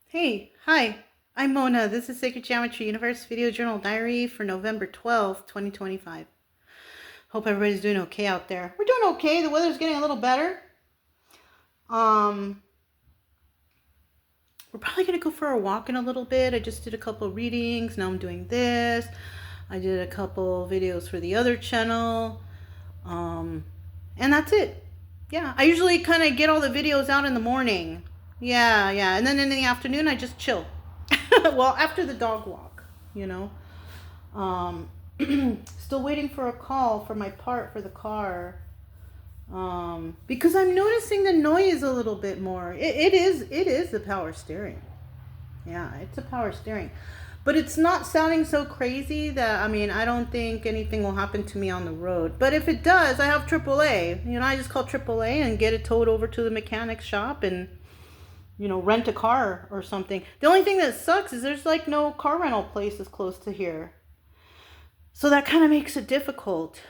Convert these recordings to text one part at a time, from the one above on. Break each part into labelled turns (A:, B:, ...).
A: Hey, hi, I'm Mona. This is Sacred Geometry Universe Video Journal Diary for November 12th, 2025. Hope everybody's doing okay out there. We're doing okay. The weather's getting a little better. Um, we're probably going to go for a walk in a little bit. I just did a couple readings. Now I'm doing this. I did a couple videos for the other channel. Um, and that's it. Yeah, I usually kind of get all the videos out in the morning. Yeah. And then in the afternoon, I just chill. Well, after the dog walk, you know. Um, Still waiting for a call for my part for the car. Because I'm noticing the noise a little bit more. It is the power steering. Yeah, it's a power steering. But it's not sounding so crazy that, I mean, I don't think anything will happen to me on the road. But if it does, I have AAA. I just call AAA and get it towed over to the mechanic shop and, rent a car or something. The only thing that sucks is there's like no car rental places close to here. So that kind of makes it difficult,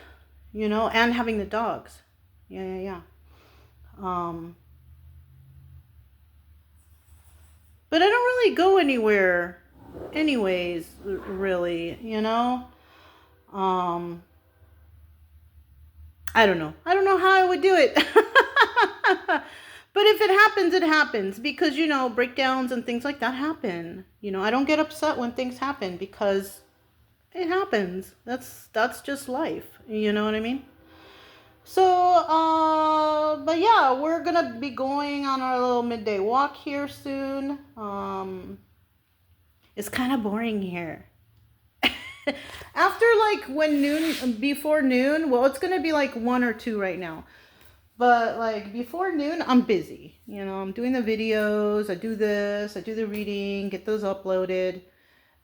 A: and having the dogs. Yeah. Um, but I don't really go anywhere anyways, really. Um, I don't know. I don't know how I would do it. But if it happens, it happens because, breakdowns and things like that happen. I don't get upset when things happen because it happens. That's just life. You know what I mean? So, but yeah, we're gonna be going on our little midday walk here soon. It's kind of boring here. After like when noon, before noon, well, it's gonna be like 1 or 2 right now. But like before noon, I'm busy. I'm doing the videos, I do this, I do the reading, get those uploaded.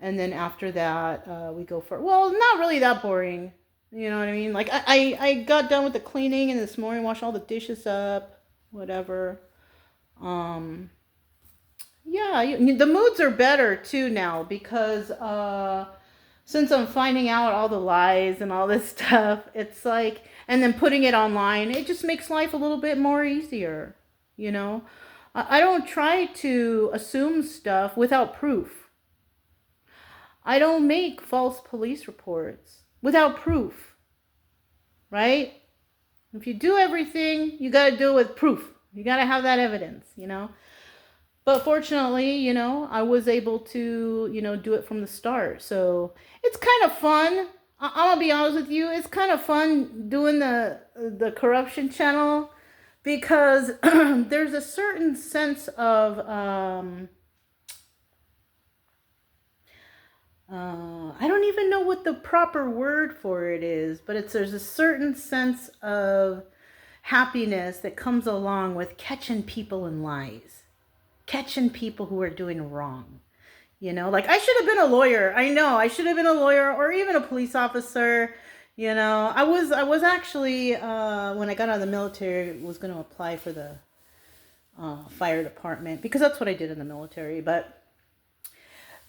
A: And then after that, we go for, well, not really that boring. You know what I mean? Like I got done with the cleaning and this morning, washed all the dishes up, whatever. Um, yeah, the moods are better too now because since I'm finding out all the lies and all this stuff, it's like, and then putting it online, it just makes life a little bit more easier. You know, I don't try to assume stuff without proof. I don't make false police reports without proof, right? If you do everything, you got to do it with proof. You got to have that evidence. But fortunately, I was able to, do it from the start. So it's kind of fun. I'm gonna be honest with you. It's kind of fun doing the corruption channel because there's a certain sense of I don't even know what the proper word for it is, but there's a certain sense of happiness that comes along with catching people in lies, catching people who are doing wrong. Like I should have been a lawyer. I know I should have been a lawyer or even a police officer. I was actually when I got out of the military was going to apply for the fire department because that's what I did in the military, but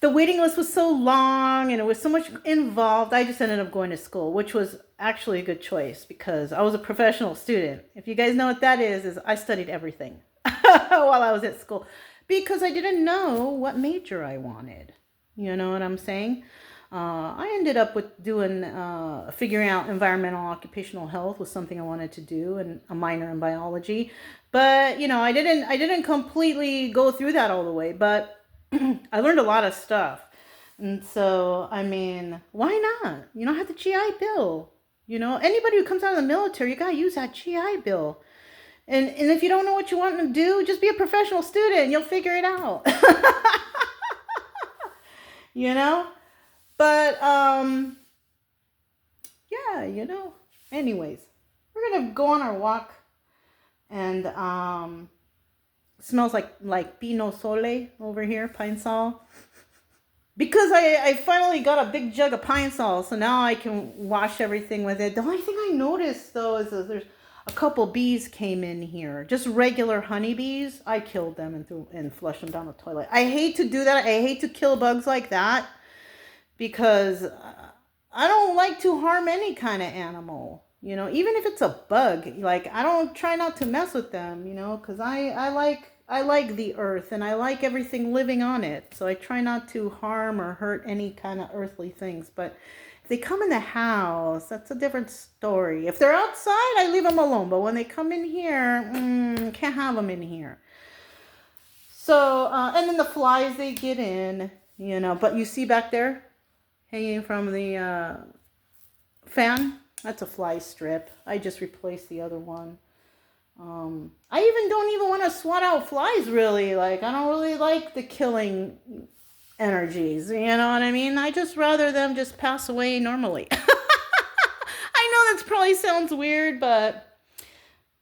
A: the waiting list was so long and it was so much involved. I just ended up going to school, which was actually a good choice because I was a professional student. If you guys know what that is I studied everything while I was at school because I didn't know what major I wanted. You know what I'm saying? I ended up with doing figuring out environmental occupational health was something I wanted to do and a minor in biology. But I didn't completely go through that all the way, but I learned a lot of stuff. And so, I mean, why not? I have the GI Bill. Anybody who comes out of the military, you got to use that GI Bill. And if you don't know what you want to do, just be a professional student and you'll figure it out. you know? But, yeah, Anyways, we're going to go on our walk and, smells like Pino Sole over here, Pine Sol. Because I finally got a big jug of Pine Sol, so now I can wash everything with it. The only thing I noticed, though, is that there's a couple bees came in here. Just regular honeybees. I killed them and flushed them down the toilet. I hate to do that. I hate to kill bugs like that because I don't like to harm any kind of animal. Even if it's a bug, like I don't try not to mess with them, because I like I like the earth and I like everything living on it. So I try not to harm or hurt any kind of earthly things. But if they come in the house, that's a different story. If they're outside, I leave them alone. But when they come in here, can't have them in here. So, and then the flies, they get in, you know. But you see back there, hanging from the fan, that's a fly strip. I just replaced the other one. I don't even want to swat out flies, really. Like, I don't really like the killing energies, you know what I mean? I just rather them just pass away normally. I know that probably sounds weird, but,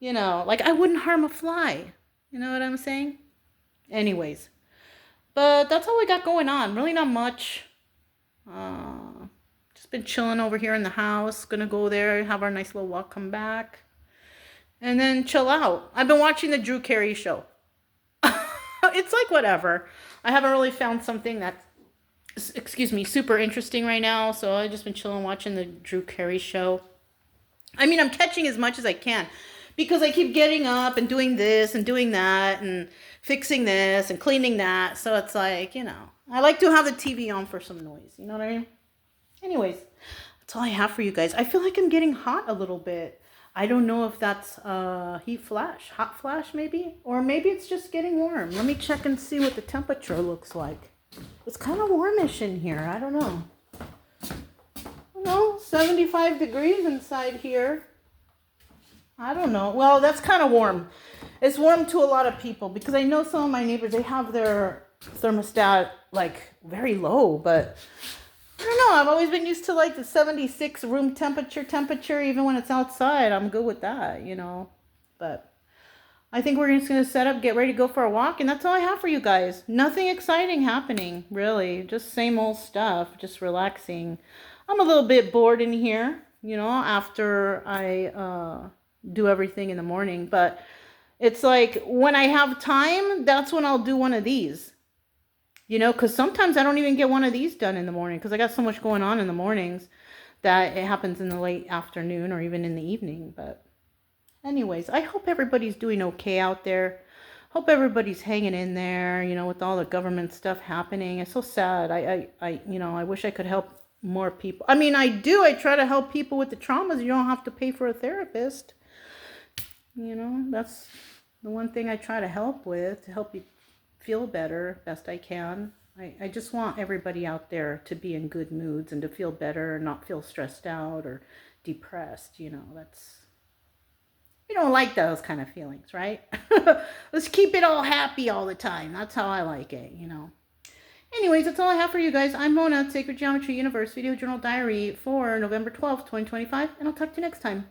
A: you know, like, I wouldn't harm a fly. You know what I'm saying? Anyways, but that's all we got going on. Really not much. Just been chilling over here in the house. Gonna go there, have our nice little walk, come back, and then chill out. I've been watching the Drew Carey show. It's like whatever. I haven't really found something that's, super interesting right now. So I've just been chilling watching the Drew Carey show. I mean, I'm catching as much as I can because I keep getting up and doing this and doing that and fixing this and cleaning that. So it's like, you know, I like to have the TV on for some noise. You know what I mean? Anyways, that's all I have for you guys. I feel like I'm getting hot a little bit. I don't know if that's hot flash maybe, or maybe it's just getting warm. Let me check and see what the temperature looks like. It's kind of warmish in here. I don't know. 75 degrees inside here. I don't know. Well, that's kind of warm. It's warm to a lot of people because I know some of my neighbors, they have their thermostat like very low, but I don't know. I've always been used to like the 76 room temperature, even when it's outside. I'm good with that, you know. But I think we're just going to set up, get ready to go for a walk. And that's all I have for you guys. Nothing exciting happening, really. Just same old stuff. Just relaxing. I'm a little bit bored in here, you know, after I do everything in the morning. But it's like when I have time, that's when I'll do one of these. You know, because sometimes I don't even get one of these done in the morning because I got so much going on in the mornings that it happens in the late afternoon or even in the evening. But anyways, I hope everybody's doing okay out there. Hope everybody's hanging in there, you know, with all the government stuff happening. It's so sad. I wish I could help more people. I mean, I do. I try to help people with the traumas. You don't have to pay for a therapist. You know, that's the one thing I try to help with, to help you feel better best I can. I just want everybody out there to be in good moods and to feel better and not feel stressed out or depressed. You know, we don't like those kind of feelings, right? Let's keep it all happy all the time. That's how I like it, you know. Anyways, that's all I have for you guys. I'm Mona, Sacred Geometry Universe Video Journal Diary for November 12th, 2025, and I'll talk to you next time.